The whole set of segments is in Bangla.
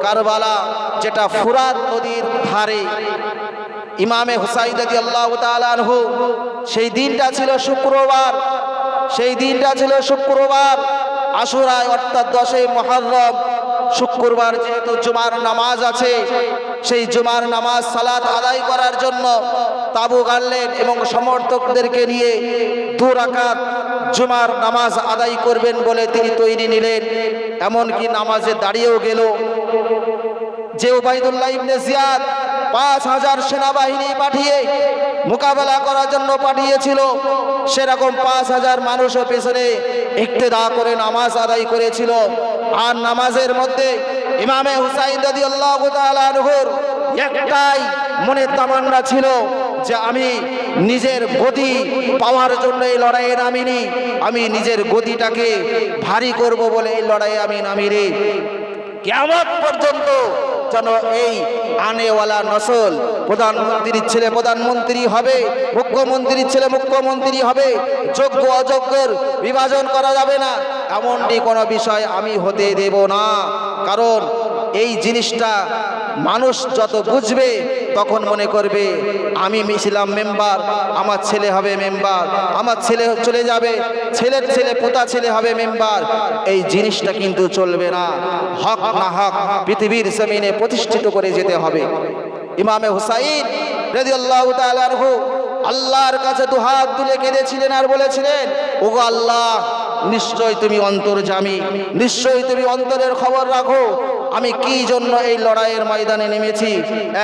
কারবালা, যেটা ফুরাত নদীর ধারে। ইমামে হুসাইন রাদিয়াল্লাহু তাআলা আনহু সেই দিনটা ছিল শুক্রবার, আশুরায় অর্থাৎ 10 মুহররম। শুক্রবার যেহেতু জুমার নামাজ আছে, সেই জুমার নামাজ সালাত আদায় করার জন্য তাবু গাড়লেন এবং সমর্থকদেরকে নিয়ে 2 রাকাত জুমার নামাজ আদায় করবেন বলে তিনি তৈরি নিলেন। এমনকি নামাজে দাঁড়িয়েও গেল। যে উবাইদুল্লাহ ইবনে জিয়াদ 5000 সেনাবাহিনী পাঠিয়ে মোকাবেলা করার জন্য পাঠিয়েছিল, সেরকম 5000 মানুষও পেছনে ইক্তেদা করে নামাজ আদায় করেছিল। আর নামাজের মধ্যে ইমামে হুসাইন রাদিয়াল্লাহু তাআলা আনহুর একটাই মনে তামান্না ছিল যে আমি নিজের গদি পাওয়ার জন্য এই লড়াইয়ে নামিনি, আমি নিজের গদিটাকে ভারী করব বলে এই লড়াইয়ে আমি নামিনি। কিয়ামত পর্যন্ত যেন এই আনেওয়ালা নসল, প্রধানমন্ত্রীর ছেলে প্রধানমন্ত্রী হবে, মুখ্যমন্ত্রীর ছেলে মুখ্যমন্ত্রী হবে, যোগ্য অযোগ্যর বিভাজন করা যাবে না, এমনটি কোনো বিষয় আমি হতে দেব না। কারণ এই জিনিসটা মানুষ যত বুঝবে তখন মনে করবে আমি ছিলাম মেম্বার, আমার ছেলে হবে মেম্বার, আমার ছেলে চলে যাবে, ছেলের ছেলে পোতা ছেলে হবে মেম্বার। এই জিনিসটা কিন্তু চলবে না। হক না হক পৃথিবীর জমিনে প্রতিষ্ঠিত করে যেতে হবে। ইমামে হুসাইন রাদিয়াল্লাহু তাআলা আনহু আল্লাহর কাছে 2 হাত তুলে কেঁদেছিলেন আর বলেছিলেন, ওগো আল্লাহ, নিশ্চয় তুমি অন্তর্যামী, নিশ্চয়ই তুমি অন্তরের খবর রাখো। আমি কি জন্য এই লড়াইয়ের ময়দানে নেমেছি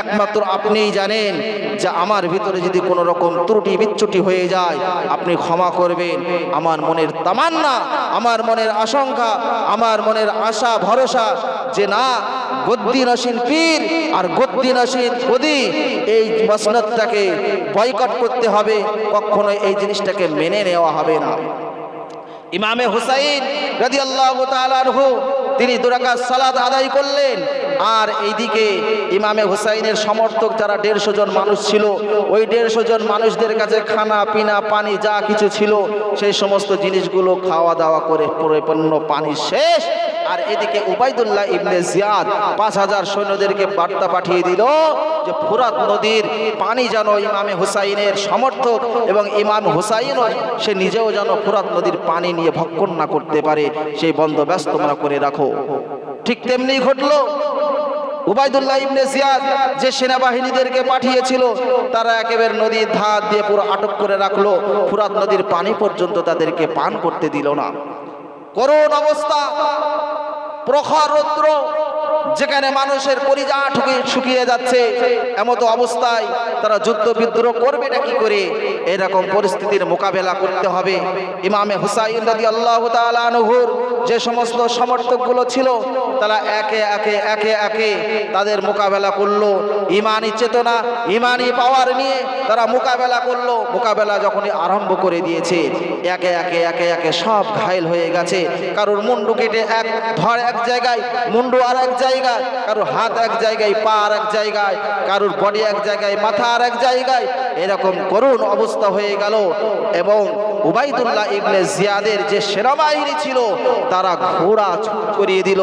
একমাত্র আপনিই জানেন। যে আমার ভিতরে যদি কোনো রকম ত্রুটি বিচ্যুতি হয়ে যায় আপনি ক্ষমা করবেন। আমার মনের তামান্না, আমার মনের আশঙ্কা, আমার মনের আশা ভরসা যে না, গদ্দি নসীন পীর আর গদ্দি নসীন গদি, এই মসনদটাকে বয়কট করতে হবে, কখনো এই জিনিসটাকে মেনে নেওয়া হবে না। ইমামে হুসাইন রাদিয়াল্লাহু তাআলা আনহু তিনি 2 রাকাত সালাত আদায় করলেন। আর এইদিকে ইমামে হুসাইনের সমর্থক যারা 150 জন মানুষ ছিল, ওই 150 জন মানুষদের কাছে খানা পিনা পানি যা কিছু ছিল সেই সমস্ত জিনিসগুলো খাওয়া দাওয়া করে পরিপূর্ণ পানি শেষ। আর এদিকে উবাইদুল্লাহ ইবনে জিয়াদ 5000 সৈন্যদেরকে বার্তা পাঠিয়ে দিল যে ফুরাত নদীর পানি যেন ইমামে হুসাইনের সমর্থক এবং ইমাম হুসাইনও সে নিজেও যেন ফুরাত নদীর পানি নিয়ে ভক্ষণ না করতে পারে, সেই বন্দোবস্ত তোমরা করে রাখো। ঠিক তেমনি ঘটলো। উবাইদুল্লাহ ইবনে জিয়াদ যে সেনাবাহিনীদেরকে পাঠিয়েছিল তারা একেবারে নদীর ধার দিয়ে পুরো আটক করে রাখলো, ফুরাত নদীর পানি পর্যন্ত তাদেরকে পান করতে দিল না। করুণ অবস্থা, প্রখর রৌদ্র, যেখানে মানুষের কলিজা শুকিয়ে যাচ্ছে, এমতো অবস্থায় তারা যুদ্ধ বিদ্রোহ করবে না কি করে? এরকম পরিস্থিতির মোকাবেলা করতে হবে। ইমামে হুসাইন রাদিয়াল্লাহু তাআলা আনহুর যে সমস্ত সমর্থকগুলো ছিল তারা একে একে তাদের মোকাবেলা করলো। ইমানি চেতনা, ইমানি পাওয়ার নিয়ে তারা মোকাবেলা করলো। মোকাবেলা যখনই আরম্ভ করে দিয়েছে একে একে সব ঘায়েল হয়ে গেছে। কারোর মুন্ডু কেটে ধর এক জায়গায়, মুন্ডু আর এক জায়গায়, কারোর হাত এক জায়গায়, পা আর এক জায়গায়, কারোর বডি এক জায়গায়, মাথা আর এক জায়গায়, এরকম করুণ অবস্থা হয়ে গেল। এবং উবাইদুল্লাহ ইবনে জিয়াদের যে সেনাবাহিনী ছিল তারা ঘোড়া ছুট করিয়ে দিল,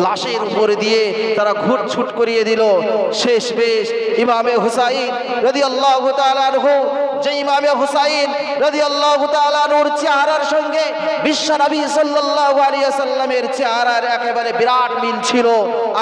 লাশের উপরে দিয়ে তারা ঘুর ছুট করিয়ে দিল। শেষ বেশ ইমামে হুসাইন রাদিয়াল্লাহু তাআলা আনহু, যে ইমামে হুসাইন রাদিয়াল্লাহু তাআলা আনহুর চেহারার সঙ্গে বিশ্বনবী সাল্লাল্লাহু আলাইহি ওয়াসাল্লামের চেহারার একেবারে বিরাট মিল ছিল।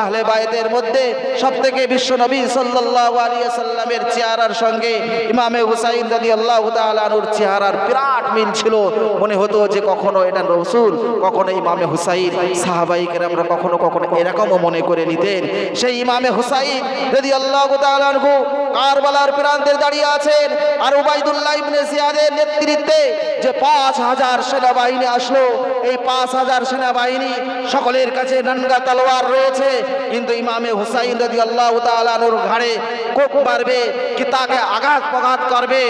আহলে বায়তের মধ্যে সবথেকে বিশ্বনবী সাল্লাল্লাহু আলাইহি ওয়াসাল্লামের চেহারার সঙ্গে ইমামে হুসাইন রাদিয়াল্লাহু তাআলা আনহুর চেহারার বিরাট মিল ছিল। মনে হতো যে কখনো এটা রাসূল, কখনো ইমামে হুসাইন। সাহাবায়ে কেরামরা কখনো কখনো এরকমও মনে করে নিতেন। সেই ইমামে হুসাইন রাদিয়াল্লাহু তাআলা আনহু কারবালার প্রান্তে দাঁড়িয়ে আছেন। আর উবাইদুল্লাহ ইবনে জিয়াদের নেতৃত্বে যে 5000 সেনাবাহিনী আসলো, এই 5000 সেনাবাহিনী সকলের কাছে নানগা তলোয়ার রয়েছে, কিন্তু ইমামে হুসাইন রাদিয়াল্লাহু তাআলা আনহুর ঘাড়ে কোপ মারবে কি তাকে আঘাত করবে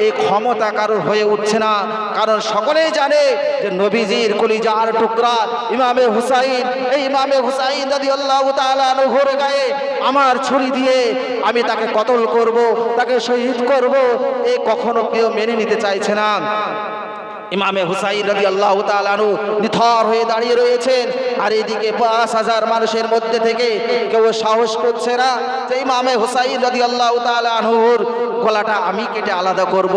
এই ক্ষমতা কারোর হয়ে উঠছে না। কারণ সকলেই জানে যে নবীজির কলিজার টুকরা ইমামে হুসাইন, এই ইমামে হুসাইন রাদিয়াল্লাহু তাআলা আনহুর গায়ে আমার ছুরি দিয়ে আমি তাকে কতল করব, তাকে শহীদ করব, এ কখনো কেউ মেনে নিতে চাইছে না। ইমামে হুসাইন রাদিয়াল্লাহু তাআলা আনহু নিথর হয়ে দাঁড়িয়ে রয়েছেন, আর এদিকে ৫,০০০ মানুষের মধ্যে থেকে কেউ সাহস করছে না যে ইমামে হুসাইন রাদিয়াল্লাহু তাআলা আনহুর গলাটা আমি কেটে আলাদা করব।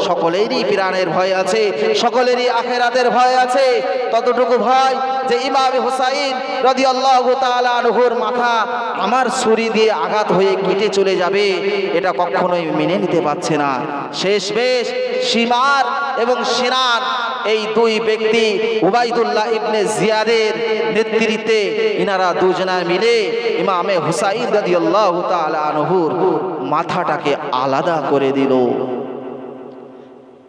সকলেরই প্রাণের ভয় আছে, সকলেরই আখিরাতের ভয় আছে। ততটুকু ভয় যে ইমামে হুসাইন রাদিয়াল্লাহু তাআলা আনহুর মাথা আমার ছুরি দিয়ে আঘাত হয়ে কেটে চলে যাবে, এটা কখনোই মেনে নিতে পারছে না। শেষমেশ শিমার এবং সিনান এই দুই ব্যক্তি উবাইদুল্লাহ ইবনে জিয়াদের নেতৃত্বে ইনারা দুজনা মিলে ইমামে হুসাইন রাদিয়াল্লাহু তাআলা আনহুর মাথাটাকে আলাদা করে দিল।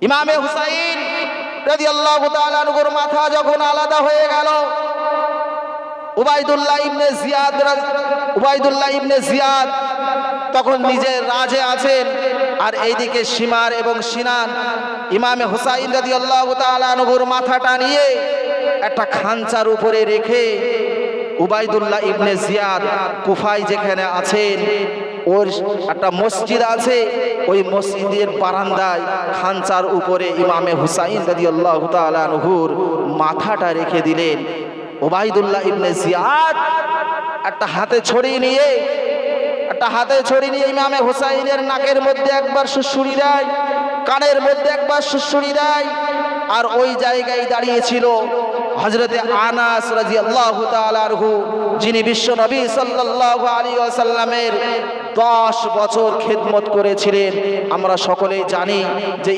ইমামে হুসাইন রাদিয়াল্লাহু তাআলা আনহুর মাথা যখন আলাদা হয়ে গেল, উবাইদুল্লাহ ইবনে জিয়াদ তখন নিজের রাজে আছেন, আর এইদিকে শিমার এবং সিনান ইমামে হুসাইন রাদিয়াল্লাহু তাআলা আনহুর মাথাটা নিয়ে একটা খাঞ্চার উপরে রেখে উবাইদুল্লাহ ইবনে জিয়াদ কুফায় যেখানে আছেন ওর একটা মসজিদ আছে, ওই মসজিদের বারান্দায় খাঞ্চার উপরে ইমামে হুসাইন রাদিয়াল্লাহু তাআলা আনহুর মাথাটা রেখে দিলেন। উবাইদুল্লাহ ইবনে জিয়াদ একটা হাতে ছড়ি নিয়ে ইমামে হুসাইনের নাকের মধ্যে একবার সুড়সুড়ি দেয়, কানের মধ্যে একবার সুড়সুড়ি দেয়। আর ওই জায়গায় দাঁড়িয়েছিল হযরতে আনাস রাদিয়াল্লাহু তাআলা আনহু, যিনি বিশ্ব নবী সাল্লাল্লাহু আলাইহি ওয়াসাল্লামের 10 বছর খেদমত করেছিলেন। আমরা সকলেই জানি যে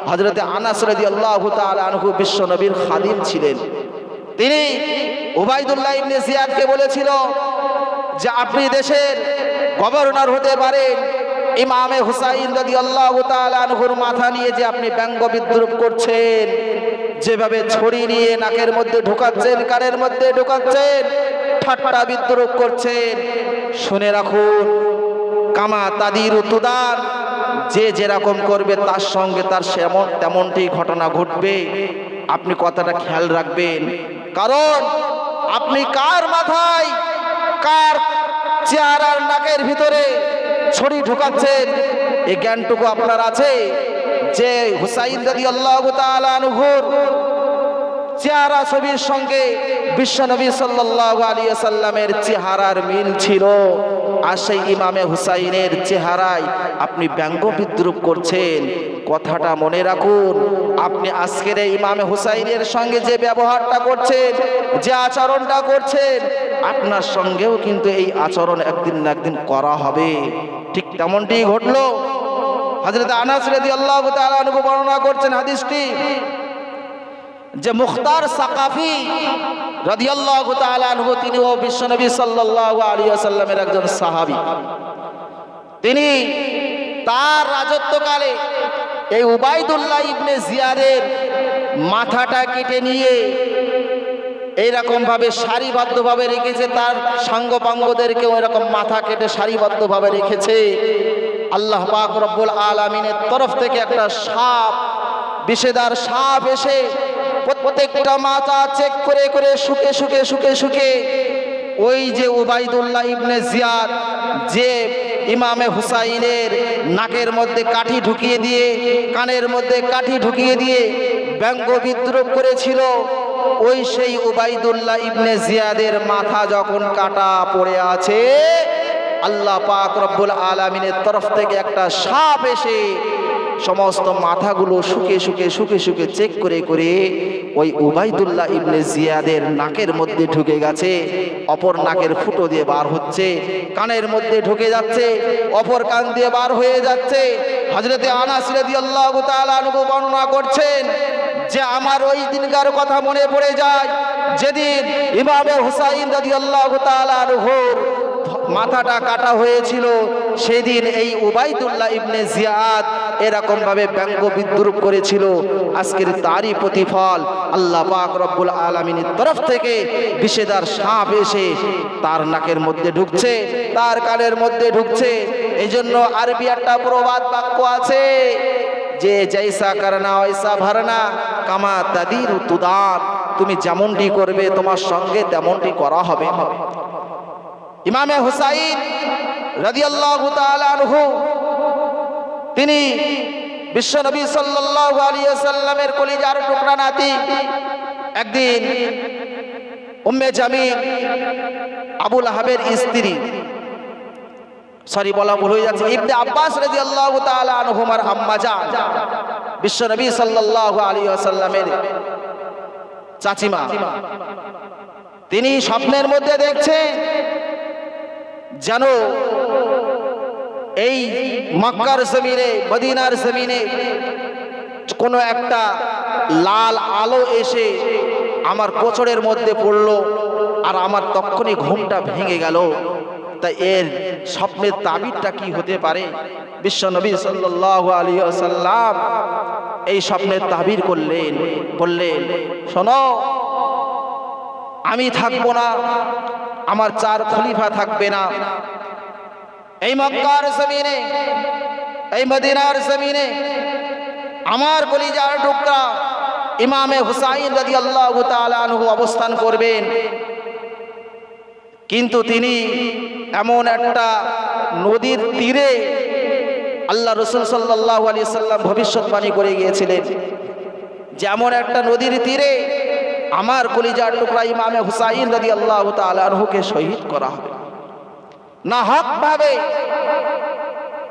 হযরতে আনাস রাদিয়াল্লাহু তাআলা আনহু বিশ্ব নবীর খাদিম ছিলেন। তিনি উবাইদুল্লাহ ইবনে জিয়াদকে বলেছিল যে আপনি দেশের গভর্নর হতে পারেন, ইমামে হুসাইন রাদিয়াল্লাহু তাআলা আনহুর মাথা নিয়ে যে আপনি ব্যঙ্গ বিদ্রুপ করছেন, যেভাবে ছড়ি নিয়ে নাকের মধ্যে ঢোকাচ্ছেন, কানের মধ্যে ঢোকাচ্ছেন, ঠাট্টা বিদ্রুপ করছেন, শুনে রাখুন কামা তাদিরু তুদার, যে যেরকম করবে তার সঙ্গে তার তেমনটি ঘটনা ঘটবে। আপনি কথাটা খেয়াল রাখবেন, কারণ আপনি কার মাথায় কার চেহারার নাকের ভিতরে ছড়ি ঢুকাচ্ছেন এই জ্ঞানটুকু আপনার আছে যে হুসাইন রাদিয়াল্লাহু তাআলা আনহুর চেহারা ছবির সঙ্গে বিশ্বনবী সাল্লাল্লাহু আলাইহি ওয়াসাল্লামের চেহারার মিল ছিল, আর সেই ইমামে হুসাইনের চেহারায় আপনি ব্যঙ্গ বিদ্রুপ করছেন। কথাটা মনে রাখুন, আপনি আজকের এই ইমামে হুসাইনের সঙ্গে যে ব্যবহারটা করছেন, যে আচরণটা করছেন, আপনার সঙ্গেও কিন্তু এই আচরণ একদিন না একদিন করা হবে। ঠিক তেমনটি ঘটলো। হযরত আনাস রাদিয়াল্লাহু তাআলা আনহু বর্ণনা করছেন হাদিসটি যে মুখতার সাকাফি রাদিয়াল্লাহু তাআলা আনহু তিনিও বিশ্বনবী সাল্লাল্লাহু আলাইহি ওয়াসাল্লামের একজন সাহাবী। তিনি তার রাজত্বকালে এই উবাইদুল্লাহ ইবনে জিয়াদের মাথাটা কেটে নিয়ে এইরকম ভাবে সারিবদ্ধভাবে রেখেছে, তার সাঙ্গপাঙ্গদেরকেও এরকম মাথা কেটে সারিবদ্ধভাবে রেখেছে। আল্লাহ পাক রব্বুল আলামিনের তরফ থেকে একটা সাপ, বিষেদার সাপ এসে প্রত্যেকটা মাথা চেক করে করে শুকে ওই যে উবাইদুল্লাহ ইবনে জিয়াদ যে ইমামে হুসাইনের নাকের মধ্যে কাঠি ঢুকিয়ে দিয়ে, কানের মধ্যে কাঠি ঢুকিয়ে দিয়ে ব্যঙ্গ বিদ্রুপ করেছিল, ওই সেই উবাইদুল্লাহ ইবনে জিয়াদের মাথা যখন কাটা পড়ে আছে, আল্লাহ পাক রব্বুল আলামিনের তরফ থেকে একটা সাপ এসে সমস্ত মাথাগুলো শুকে চেক করে করে ওই উবাইদুল্লাহ ইবনে জিয়াদের নাকের মধ্যে ঢুকে গেছে, অপর নাকের ফুটো দিয়ে বার হচ্ছে, কানের মধ্যে ঢুকে যাচ্ছে, অপর কান দিয়ে বার হয়ে যাচ্ছে। হযরতে আনাস রাদিয়াল্লাহু তাআলা আনহু বর্ণনা করছেন যে আমার ওই দিনকার কথা মনে পড়ে যায় যেদিন ইমামে হুসাইন রাদিয়াল্লাহু তাআলা আনহুর মাথাটা কাটা হয়েছিল। সেদিন এই উবাইদুল্লাহ ইবনে জিয়াদ এরকম ভাবে ব্যঙ্গ বিদ্রুপ করেছিল। আজকের তারই প্রতিফল আল্লাহ পাক রব্বুল আলামিনের তরফ থেকে বিষেদার সাপ এসে তার নাকের মধ্যে ঢুকছে, তার কানের মধ্যে ঢুকছে। এই জন্য আরবি একটা প্রবাদ বাক্য আছে যে জৈসা করনা ওইসা ভরনা কামা তাদিরু তুদার, তুমি যেমনটি করবে তোমার সঙ্গে তেমনটি করা হবে। ইমামে হুসাইন রাদিয়াল্লাহু তাআলা আনহু তিনি বিশ্বনবী সাল্লাল্লাহু আলাইহি ওয়াসাল্লামের কলিজার টুকরা নাতি একদিন উম্মে জামিল আবু লাহাবের স্ত্রী, সরি বলা ভুল হয়ে যাচ্ছে, ইবনে আব্বাস রাদিয়াল্লাহু তাআলা আনহুমার আম্মা জান বিশ্বনবী সাল্লাল্লাহু আলাইহি ওয়াসাল্লামের চাচিমা, তিনি স্বপ্নের মধ্যে দেখছে যেন এই মক্কার জমিনে, মদিনার জমিনে কোনো একটা লাল আলো এসে আমার কোচরের মধ্যে পড়লো আর আমার তখনই ঘুমটা ভেঙে গেল। তা এর স্বপ্নের তাবিরটা কি হতে পারে? বিশ্বনবী সাল্লাল্লাহু আলাইহি ওয়াসাল্লাম এই স্বপ্নের তাবির করলেন, বললেন শোনো, আমি থাকবো না, আমার 4 খলিফা থাকবে না এই মক্কার জমিনে, এই মদিনার জমিনে। আমার কলিজার টুকরা ইমামে হুসাইন রাদিয়াল্লাহু তাআলা আনহু অবস্থান করবেন, কিন্তু তিনি এমন একটা নদীর তীরে, আল্লাহ রাসূল সাল্লাল্লাহু আলাইহি সাল্লাম ভবিষ্যৎবাণী করে গিয়েছিলেন যে এমন একটা নদীর তীরে আমার কলিজার টুকরা ইমামে হুসাইন রাদিয়াল্লাহু তাআলা আনহুকে শহীদ করা হবে, না হক ভাবে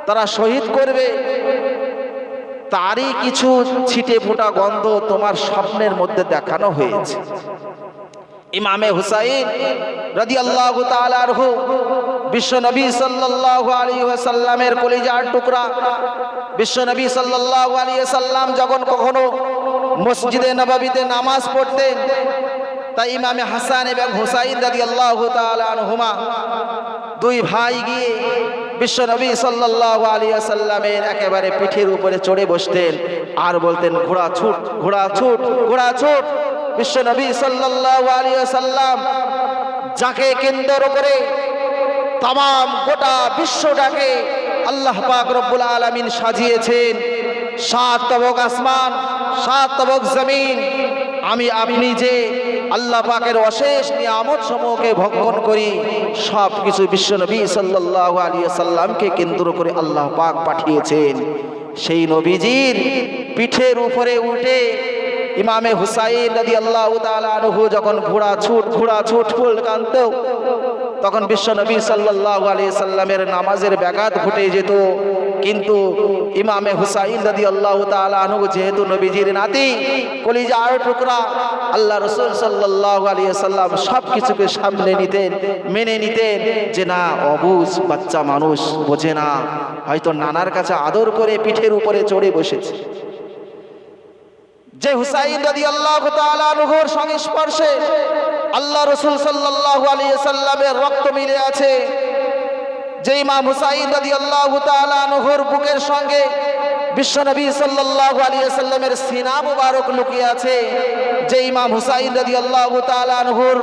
তারা শহীদ করবে, তারই কিছু ছিটে ফোটা গন্ধ তোমার স্বপ্নের মধ্যে দেখানো হয়েছে। ইমামে হুসাইন রাদিয়াল্লাহু তাআলা আনহু বিশ্বনবী সাল্লাল্লাহু আলাইহি ওয়াসাল্লামের কলিজার টুকরা, বিশ্বনবী সাল্লাল্লাহু আলাইহি ওয়াসাল্লাম যখন কখনো মসজিদে নববীতে নামাজ পড়তেন, তাই ইমামে হাসান এবং হুসাইন রাদিয়াল্লাহু তাআলা আনহুমা 2 ভাই গিয়ে বিশ্বনবী সাল্লাল্লাহু আলাইহি ওয়াসাল্লামের একেবারে পিঠের উপরে চড়ে বসতেন আর বলতেন ঘোড়া ছুট, ঘোড়া ছুট, ঘোড়া ছুট। বিশ্বনবী সাল্লাল্লাহু আলাইহি ওয়াসাল্লাম যাকে কেন্দ্র করে तमाम গোটা বিশ্বটাকে আল্লাহ পাক রব্বুল আলামিন সাজিয়েছেন, 7 তবক আসমান, 7 তবক জমিন। আমি আপনি যে আল্লাহ পাকের অশেষ নিয়ামত সমূহকে ভক্ষণ করি, সব কিছু বিশ্বনবী সাল্লাল্লাহু আলাইহি ওয়াসাল্লামকে কেন্দ্র করে আল্লাহ পাক পাঠিয়েছেন। সেই নবীজির পিঠের উপরে উঠে ইমামে হুসাইন রাদিয়াল্লাহু তাআলা আনহু যখন ঘোড়া ছুট ফুল কাঁদতো, তখন বিশ্বনবী সাল্লাল্লাহু আলাইহি সাল্লামের নামাজের ব্যাঘাত ঘটে যেত। কিন্তু ইমামে হুসাইন রাদিয়াল্লাহু তাআলা আনহু যেহেতু নবীজির নাতি, কলিজার টুকরা, আল্লাহ রাসূল সাল্লাল্লাহু আলাইহি সাল্লাম সব কিছুকে সামনে নিতেন, মেনে নিতেন যে না, অবুঝ বাচ্চা মানুষ, বোঝে না, হয়তো নানার কাছে আদর করে পিঠের উপরে চড়ে বসেছে। যে হুসাইন রাদিয়াল্লাহু তাআলা আনহুর সংস্পর্শে আল্লাহ রাসূল সাল্লাল্লাহু আলাইহি সাল্লামের রক্ত মিলে আছে, যে ইমাম হুসাইন রাদিয়াল্লাহু তাআলা আনহুর বুকের সঙ্গে বিশ্বনবী সাল্লাল্লাহু আলাইহি সাল্লামের সিনা মুবারক লুকিয়ে আছে, যে ইমাম হুসাইন রাদিয়াল্লাহু তাআলা আনহুর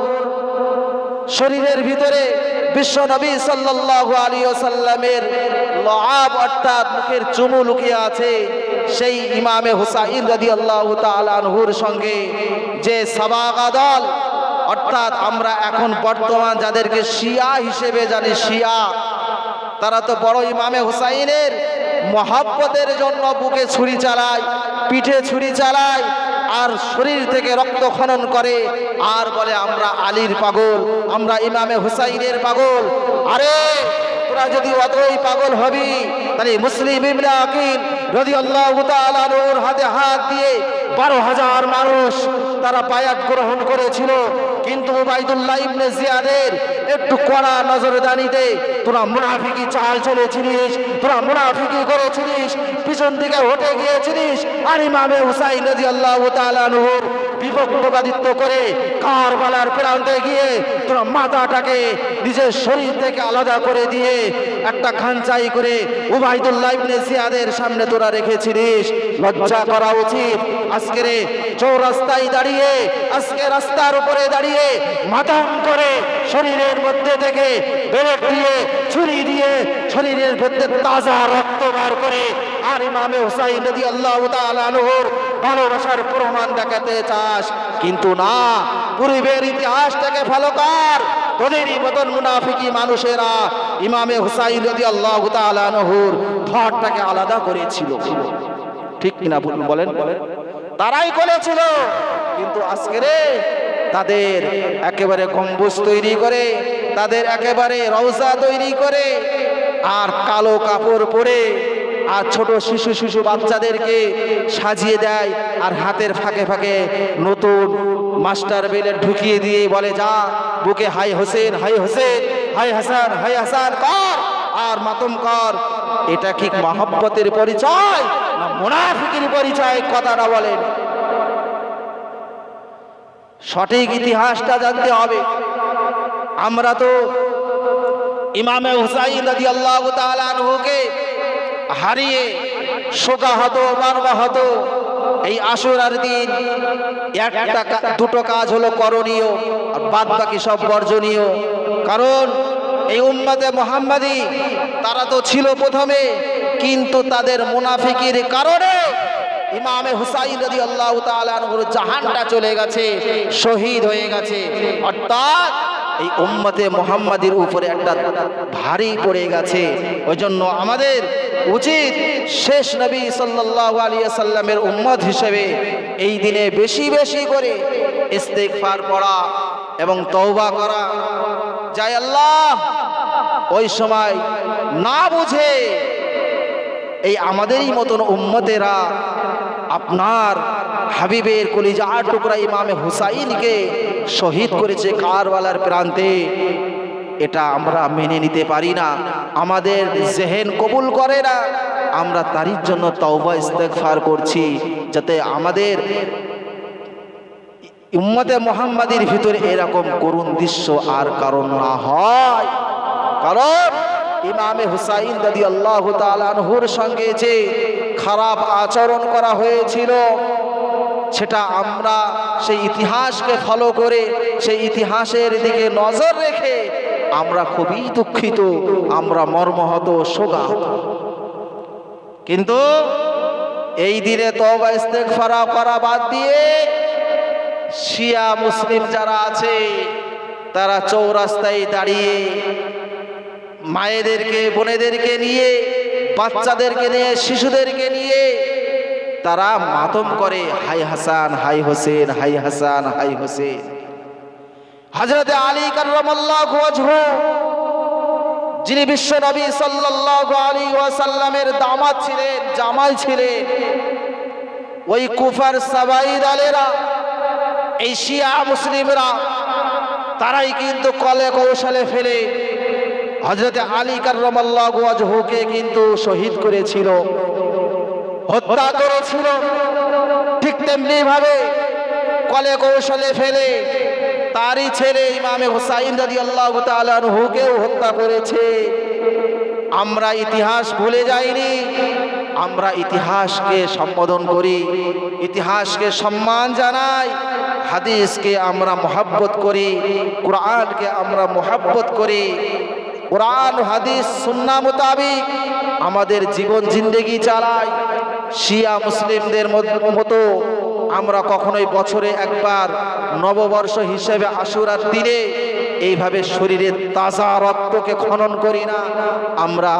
শরীরের ভিতরে বিশ্বনবী সাল্লাল্লাহু আলাইহি সাল্লামের লআব অর্থাৎ মুখের চুমু লুকিয়ে আছে, সেই ইমামে হুসাইন রাদিয়াল্লাহু তাআলা আনহুর সঙ্গে যে সাবাগা দল, অর্থাৎ আমরা এখন বর্তমান যাদেরকে শিয়া হিসেবে জানি, শিয়া, তারা তো বড় ইমামে হুসাইনের মহব্বতের জন্য বুকে ছুরি চালায়, পিঠে ছুরি চালায়, আর শরীর থেকে রক্ত খনন করে আর বলে আমরা আলীর পাগল, আমরা ইমামে হুসাইনের পাগল। আরে তোরা যদি অতই পাগল হবি, তাহলে মুসলিম ইবনে আকিল রাদিয়াল্লাহু তাআলা আনহুর হাতে হাত দিয়ে 12,000 মানুষ তারা বায়াত গ্রহণ করেছিল। কিন্তু উবাইদুল্লাহ ইবনে জিয়াদের একটু কড়া নজরদারিতে তোরা মুনাফিকি চাল চলেছিলিস, তোরা মুনাফিকি করেছিলিস, পিছন থেকে হটে গিয়েছিলিস, আর ইমামে হুসাইন রাদিয়াল্লাহু তাআলা আনহুর বিপক্ষবাদিত্ব করে কারবালার প্রান্তে গিয়ে তোরা মাথাটাকে নিজের শরীর থেকে আলাদা করে দিয়ে একটা খানচাই করে উবাইদুল্লাহ ইবনে জিয়াদের সামনে তোরা রেখেছিলিস। লজ্জা করা উচিত। আজকের চৌরাস্তায় দাঁড়িয়ে, আজকে রাস্তার উপরে দাঁড়িয়ে মাতাম করে শরীরের মধ্যে থেকে বেলট দিয়ে, ছুরি দিয়ে শরীরের মধ্যে তাজা রক্ত বার করে আর ইমামে হুসাইন রাদিয়াল্লাহু তাআলা আনহুর ভালোবাসার প্রমাণ দেখাতে চাস, কিন্তু না, পূর্বের ইতিহাসটাকে ভালো কর। তোদেরই মতন মুনাফিকি মানুষেরা ইমামে হুসাইন রাদিয়াল্লাহু তাআলা আনহুর ধড়টাকে আলাদা করেছিল। ঠিক কিনা বলেন? তারাই করেছিল। কিন্তু আজকে রে তাদের একেবারে গম্বুজ তৈরি করে, তাদের একেবারে রওজা তৈরি করে, আর কালো কাপড় পরে, আর ছোট শিশু বাচ্চাদেরকে সাজিয়ে দেয়, আর হাতের ফাঁকে ফাঁকে নতুন মাস্টার বেলেট ঢুকিয়ে দিয়ে বলে, যা বুকে হাই হোসেন, হাই হোসেন, হাই হাসান, হাই হাসান কর আর মাতম কর। এটা কি মহব্বতের পরিচয় না মুনাফিকের পরিচয়? কথাটা বলেন। সঠিক ইতিহাসটা জানতে হবে। আমরা তো ইমামে হুসাইন রাদিয়াল্লাহু তাআলা আনহুকে হারিয়ে শোকাহত মর্মাহত। এই আশুরার দিন দুটো কাজ হলো করণীয়, আর বাদ বাকি সব বর্জনীয়। কারণ এই উম্মতে মুহাম্মাদি তারা তো ছিল প্রথমে, কিন্তু তাদের মুনাফিকির কারণে ইমামে হুসাইন রাদিয়াল্লাহু তাআলা আনহুর জাহানটা চলে গেছে, শহীদ হয়ে গেছে। অর্থাৎ এই উম্মতে মুহাম্মাদির উপরে একটা ভারী পড়ে গেছে। ওই জন্য আমাদের উচিত শেষ নবী সাল্লাল্লাহু আলাইহি সাল্লামের উম্মত হিসেবে এই দিনে বেশি বেশি করে ইস্তিগফার পড়া এবং তওবা করা। যাই আল্লাহ ওই সময় না বুঝে এই আমাদেরই মতন উম্মতেরা আপনার হাবিবের কলিজার টুকরা ইমামে হুসাইনকে শহীদ করেছে কারবালার প্রান্তে। এটা আমরা মেনে নিতে পারি না, আমাদের জেহেন কবুল করে না। আমরা তারই জন্য তওবা ইস্তেগফার করছি, যাতে আমাদের উম্মতে মুহাম্মাদির ভিতরে এরকম করুণ দৃশ্য আর কারণ না হয়। কারণ ইমামে হুসাইন রাদিয়াল্লাহু তাআলা আনহুর সঙ্গে যে খারাপ আচরণ করা হয়েছিল, সেটা আমরা সেই ইতিহাসকে ফলো করে, সেই ইতিহাসের দিকে নজর রেখে আমরা খুবই দুঃখিত, আমরা মর্মাহত, শোকাহত। কিন্তু এই দিনে তওবা ইস্তেগফার করা বাদ দিয়ে শিয়া মুসলিম যারা আছে তারা চৌরাস্তায় দাঁড়িয়ে মায়েদেরকে, বোনেদেরকে নিয়ে, বাচ্চাদেরকে নিয়ে, শিশুদেরকে নিয়ে তারা মাতম করে, হাই হাসান, হাই হোসেন, হাই হাসান, হাই হোসেন। হযরতে আলী কাররামাল্লাহু ওয়াজহু, যিনি বিশ্ব নবী সাল্লাল্লাহু আলাইহি ওয়াসাল্লামের দামাত ছিলেন, জামাই ছিলেন, ওই কুফার সাবাইদ আলেরা, এই শিয়া মুসলিমরা, তারাই কিন্তু কলে কৌশলে ফেলে হযরতে আলী কাররামাল্লাহু ওয়াজহুকে কিন্তু শহীদ করেছিল, হত্যা করেছিল। ঠিক তেমনি ভাবে কলে কৌশলে ফেলে তারই ছেলে ইমামে হুসাইন রাদিয়াল্লাহু তাআলা আনহুকেও হত্যা করেছে। আমরা ইতিহাস ভুলে যাইনি, আমরা ইতিহাসকে সম্বোধন করি, ইতিহাসকে সম্মান জানাই, হাদিসকে আমরা মহব্বত করি, কোরআনকে আমরা মহব্বত করি। কোরআন হাদিস সুন্নাহ মোতাবিক আমাদের জীবন জিন্দেগি চালাই। শিয়া মুসলিমদের মতো আমরা কখনোই বছরে একবার নববর্ষ হিসেবে আশুরার দিনে এইভাবে শরীরের তাজা রক্তকে খনন করি না। আমরা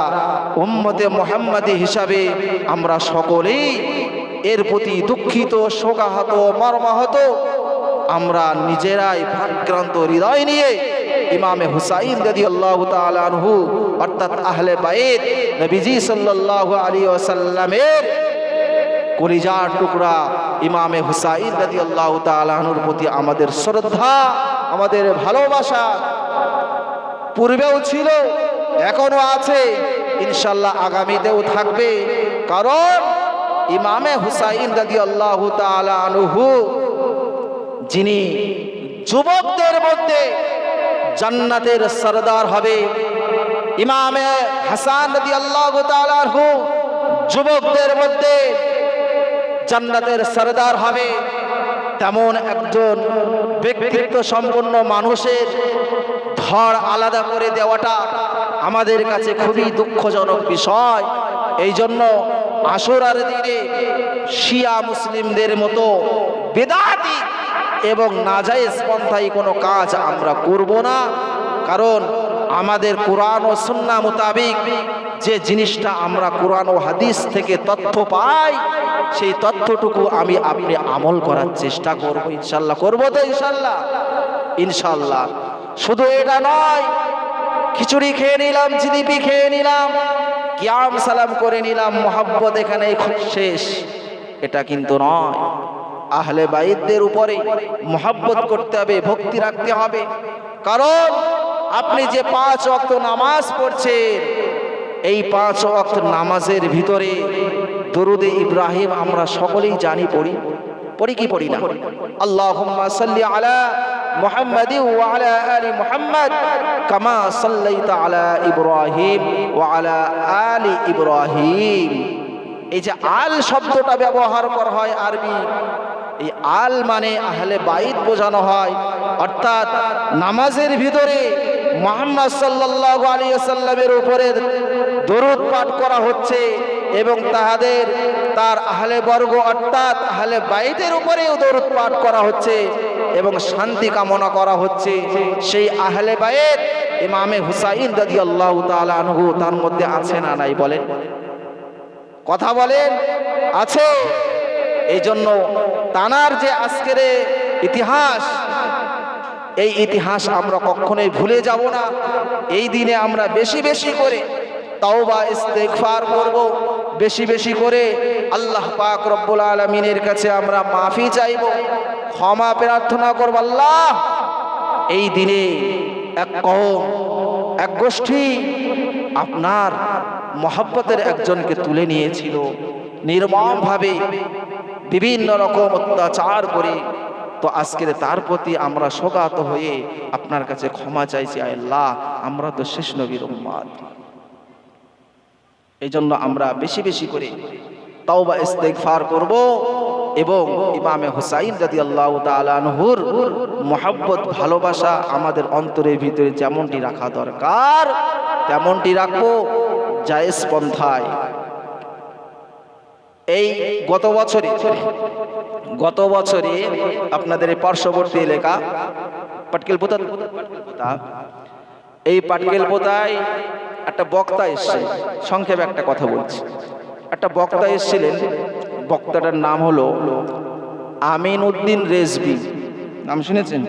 উম্মতে মুহাম্মাদি হিসাবে আমরা সকলেই এর প্রতি দুঃখিত, শোকাহত, মর্মাহত। আমরা নিজেরাই ভারাক্রান্ত হৃদয় নিয়ে ইমামে হুসাইন রাদিয়াল্লাহু তাআলা আনহু অর্থাৎ আহলে বাইত নবীজি সাল্লাল্লাহু আলাইহি ওয়াসাল্লামের কলিজার টুকরা ইমামে হুসাইন রাদিয়াল্লাহু তাআলা আনহুর প্রতি আমাদের শ্রদ্ধা, আমাদের ভালোবাসা পূর্বেও ছিল, এখনো আছে, ইনশাআল্লাহ আগামীতেও থাকবে। কারণ ইমামে হুসাইন রাদিয়াল্লাহু তাআলা আনহু যিনি যুবকদের মধ্যে জান্নাতের সরদার হবে, ইমামে হাসান রাদিয়াল্লাহু তাআলা আনহু যুবকদের মধ্যে জান্নাতের সরদার হবে, তেমন একজন ব্যক্তিত্ব সম্পন্ন মানুষের ধড় আলাদা করে দেওয়াটা আমাদের কাছে খুবই দুঃখজনক বিষয়। এই জন্য আশুরার দিনে শিয়া মুসলিমদের মতো বেদাতি এবং নাজায়েজ পন্থায় কোনো কাজ আমরা করব না। কারণ আমাদের কোরআন ও সুন্নাহ মোতাবিক যে জিনিসটা আমরা কোরআন ও হাদিস থেকে তথ্য পাই, সেই তথ্যটুকু আমি আপনি আমল করার চেষ্টা করব ইনশাল্লাহ। করবো তো ইনশাল্লাহ? ইনশাল্লাহ। শুধু এটা নয়, খিচুড়ি খেয়ে নিলাম, জিলিপি খেয়ে নিলাম, কিয়াম সালাম করে নিলাম, মোহাব্বত এখানেই শেষ, এটা কিন্তু নয়। আহলে বাইতদের উপরে মোহাব্বত করতে হবে, ভক্তি রাখতে হবে। কারণ আপনি যে 5 ওয়াক্ত নামাজ পড়ছেন, এই 5 ওয়াক্ত নামাজের ভিতরে দরুদে ইব্রাহিম আমরা সকলেই জানি, পড়ি কি পড়ি না? আল্লাহুম্মা সাল্লি আলা মুহাম্মাদি ওয়া আলা আলি মুহাম্মাদ কামা সাল্লাইতা আলা ইব্রাহিম ওয়া আলা আলি ইব্রাহিম। এই যে আল শব্দটা ব্যবহার করা হয় আরবি, এই আল মানে আহলে বাইত বোঝানো হয়। অর্থাৎ নামাজের ভিতরে মুহাম্মদ সাল্লাল্লাহু আলাইহি ওয়াসাল্লামের উপরে দরুদ পাঠ করা হচ্ছে এবং তার আহলে বর্গ অর্থাৎ আহলে বাইতের উপরেও দরুদ পাঠ করা হচ্ছে এবং শান্তি কামনা করা হচ্ছে। সেই আহলে বাইত ইমামে হুসাইন রাদিয়াল্লাহু তাআলা আনহু তার মধ্যে আছে না নাই? বলেন, কথা বলেন, আছে। এই জন্য তানার যে আজকের ইতিহাস, এই ইতিহাস আমরা কখনোই ভুলে যাব না। এই দিনে আমরা বেশি বেশি করে তাওবা ইস্তেগফার করব, বেশি বেশি করে আল্লাহ পাক রব্বুল আলামিনের কাছে আমরা মাফি চাইব, ক্ষমা প্রার্থনা করব। আল্লাহ, এই দিনে এক কওম, এক গোষ্ঠী আপনার মহব্বতের একজনকে তুলে নিয়েছিল নির্মমভাবে, বিভিন্ন রকম অত্যাচার করে। তো আজকের তার প্রতি আমরা শোকাহত হয়ে আপনার কাছে ক্ষমা চাইছি। আল্লাহ, আমরা তো শেষ নবীর উম্মত, এই জন্য আমরা বেশি বেশি করে তাওবা ইস্তেগফার করব এবং ইমামে হুসাইন রাদিয়াল্লাহু তাআলা আনহুর মুহাব্বত, ভালোবাসা আমাদের অন্তরের ভিতরে যেমনটি রাখা দরকার তেমনটি রাখবো জায়েজ পন্থায়। এই গত বছরে আপনাদের এই পার্শ্ববর্তী এলাকা পাটকেলপোতা, এই পাটকেলপোতায় একটা বক্তা এসছে। সংক্ষেপে একটা কথা বলছি। একটা বক্তা এসেছিলেন, বক্তাটার নাম হলো আমিন উদ্দিন রেজবি। নাম শুনেছেন?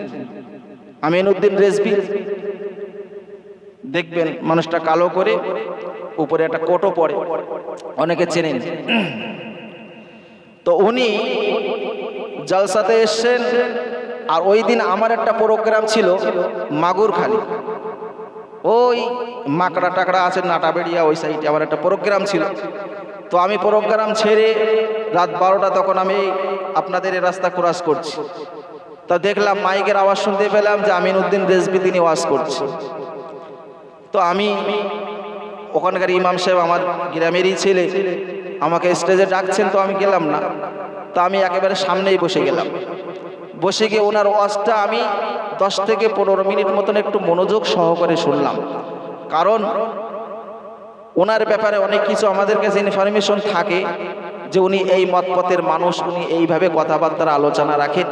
আমিন উদ্দিন রেজবি। দেখবেন মানুষটা কালো করে, উপরে একটা কোটও পরে, অনেকে চেনেন। তো উনি জলসাতে এসছেন। আর ওই দিন আমার একটা প্রোগ্রাম ছিল মাগুরখালি, ওই মাকড়া টাকড়া আছে নাটাবেড়িয়া, ওই সাইডে আমার একটা প্রোগ্রাম ছিল। তো আমি প্রোগ্রাম ছেড়ে রাত 12টা তখন আমি আপনাদের এই রাস্তা ক্রস করছি। তা দেখলাম মাইকের আওয়াজ শুনতে পেলাম যে আমিন উদ্দিন রেজবি তিনি ওয়াজ করছে। তো আমি, ওখানকার ইমাম সাহেব আমার গ্রামেরই ছেলে, আমাকে স্টেজে ডাকছেন, তো আমি গেলাম না। তো আমি একেবারে সামনেই বসে গেলাম। বসে গিয়ে ওনার ওয়াজটা আমি 10 থেকে 15 মিনিট মতন একটু মনোযোগ সহকারে শুনলাম। কারণ ওনার ব্যাপারে অনেক কিছু আমাদের কাছে ইনফরমেশন থাকে যে উনি এই মতপথের মানুষ, উনি এইভাবে কথাবার্তার আলোচনা রাখেন।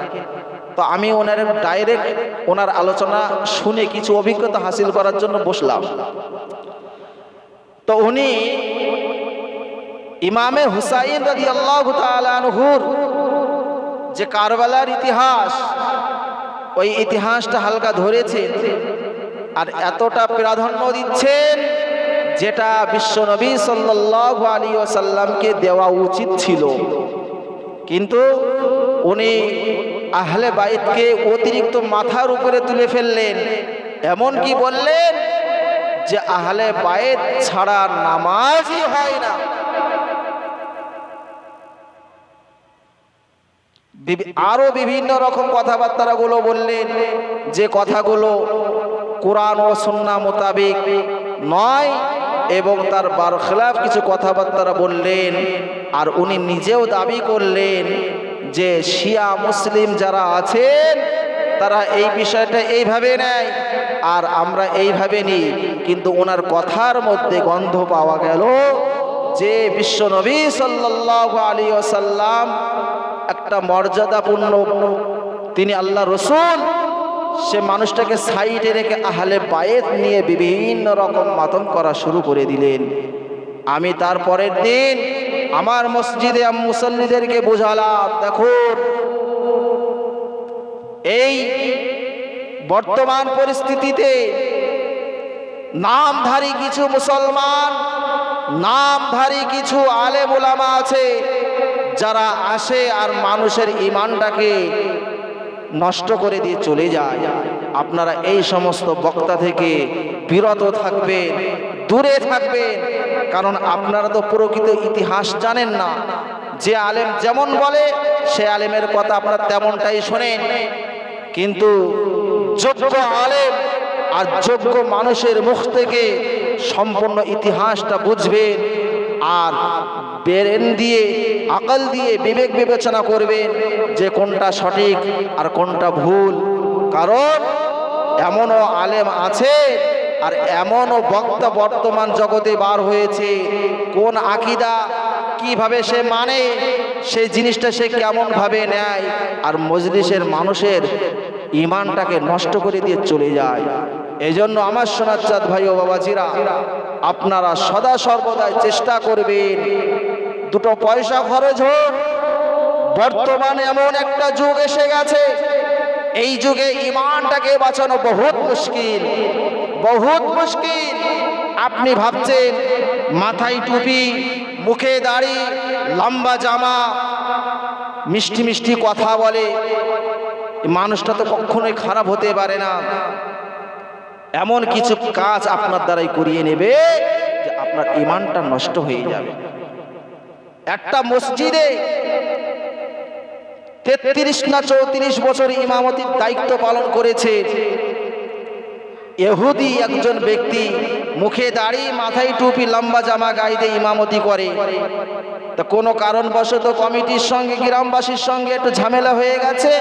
তো আমি ওনার ডাইরেক্ট ওনার আলোচনা শুনে কিছু অভিজ্ঞতা হাসিল করার জন্য বসলাম। তো উনি ইমামে হুসাইন রাদিয়াল্লাহু তাআলা আনহুর যে কারবালার ইতিহাস, ওই ইতিহাসটা হালকা ধরেছেন আর এতটা প্রাধান্য দিচ্ছেন যেটা বিশ্বনবী সাল্লাল্লাহু আলাইহি ওয়াসাল্লামকে দেওয়া উচিত ছিল। কিন্তু উনি আহলে বাইতকে অতিরিক্ত মাথার উপরে তুলে ফেললেন। এমন কি বললেন যে আহলে বাইত ছাড়া নামাজই হয় না। আরো বিভিন্ন রকম কথাবার্তা গুলো বললেন, যে কথাগুলো কোরআন ও সুন্নাহ মোতাবেক নয় এবং তার বারখেলাফ কিছু কথাবার্তা বললেন। আর উনি নিজেও দাবি করলেন যে শিয়া মুসলিম যারা আছেন তারা এই বিষয়টা এইভাবে নেয় আর আমরা এইভাবে নিই। কিন্তু ওনার কথার মধ্যে গন্ধ পাওয়া গেল যে বিশ্বনবী সাল্লাল্লাহু আলাইহি ওয়াসাল্লাম একটা মর্যাদাপূর্ণ, তিনি আল্লাহ রসুল, সে মানুষটাকে সাইডে রেখে আহলে বাইত নিয়ে বিভিন্ন রকম মাতম করা শুরু করে দিলেন। আমি তার পরের দিন আমার মসজিদে মুসল্লিদেরকে বোঝালাম, দেখুন এই বর্তমান পরিস্থিতিতে নামধারী কিছু মুসলমান, নামধারী কিছু আলেম ওলামা আছে যারা আসে আর মানুষের ঈমানটাকে নষ্ট করে দিয়ে চলে যায়। আপনারা এই সমস্ত বক্তা থেকে বিরত থাকবেন, দূরে থাকবেন, কারণ আপনারা তো প্রকৃত ইতিহাস জানেন না। যে আলেম যেমন বলে সে আলেমের কথা আপনারা তেমনটাই শোনেন, কিন্তু যোগ্য আলেম আর যোগ্য মানুষের মুখ থেকে সম্পূর্ণ ইতিহাসটা বুঝবেন আর ব্রেন দিয়ে, আকল দিয়ে বিবেক বিবেচনা করবেন যে কোনটা সঠিক আর কোনটা ভুল। কারণ এমনও আলেম আছে আর এমনও বক্তা বর্তমান জগতে বার হয়েছে, কোন আকীদা কিভাবে সে মানে, সেই জিনিসটা সে কেমন ভাবে নেয় আর মজলিসের মানুষের ঈমানটাকে নষ্ট করে দিয়ে চলে যায়। এই জন্য আমার সোনার চাঁদ ভাই ও বাবাজিরা, আপনারা সদা সর্বদাই চেষ্টা করবেন, দুটো পয়সা খরচ হোক। বর্তমানে এমন একটা যুগ এসে গেছে, এই যুগে ঈমানটাকে বাঁচানো বহুত মুশকিল, বহুত মুশকিল। আপনি ভাবছেন মাথায় টুপি, মুখে দাড়ি, লম্বা জামা, মিষ্টি মিষ্টি কথা বলে, মানুষটা তো কখনোই খারাপ হতে পারে না। এমন কিছু কাজ আপনার দ্বারাই করিয়ে নেবে যে আপনার ঈমানটা নষ্ট হয়ে যাবে। একটা মসজিদে 33 না 34 বছর ইমামতির দায়িত্ব পালন করেছে ইহুদি একজন ব্যক্তি, মুখে দাড়ি, মাথায় টুপি, লম্বা জামা গায়ে দিয়ে ইমামতি করে। তা কোনো কারণবশত কমিটির সঙ্গে, গ্রামবাসীর সঙ্গে একটু ঝামেলা হয়ে গেছে।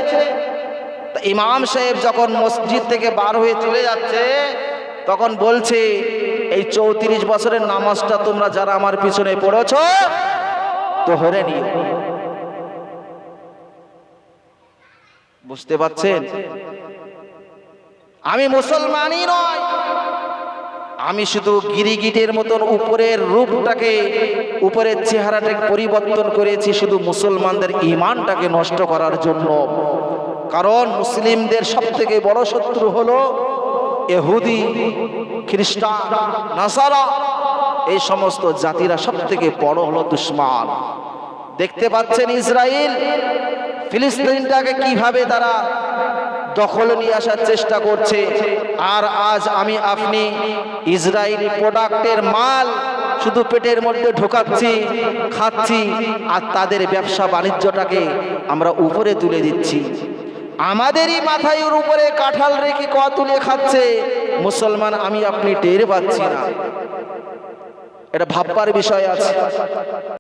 তা ইমাম সাহেব যখন মসজিদ থেকে বার হয়ে চলে যাচ্ছে, তখন বলছে, এই 34 বছরের নামাজটা তোমরা যারা আমার পিছনে পড়েছ তো ধরে নিও। বুঝতে পারছেন? আমি মুসলমানই নয়, আমি শুধু গিরিগিটের মতন উপরের রূপটাকে, উপরের চেহারাটাকে পরিবর্তন করেছি শুধু মুসলমানদের ঈমানটাকে নষ্ট করার জন্য। কারণ মুসলিমদের সবথেকে বড় শত্রু হলো ইহুদি, খ্রিস্টান, নাসারা। এই সমস্ত জাতিরা সবথেকে বড় হলো দুশমন। দেখতে পাচ্ছেন ইসরায়েল ফিলিস্তিনটাকে কিভাবে তারা দখলে নিয়ে আসার চেষ্টা করছে। আর আজ আমি আপনি ইসরায়েলি প্রোডাক্টের মাল শুধু পেটের মধ্যে ঢোকাচ্ছি, খাচ্ছি, আর তাদের ব্যবসা বাণিজ্যটাকে আমরা উপরে তুলে দিচ্ছি। আমাদেরই মাথায় উপরে কাঁঠাল রেখে তুলে খাচ্ছে মুসলমান, আমি আপনি টের পাচ্ছি না। এটা ভাববার বিষয় আছে।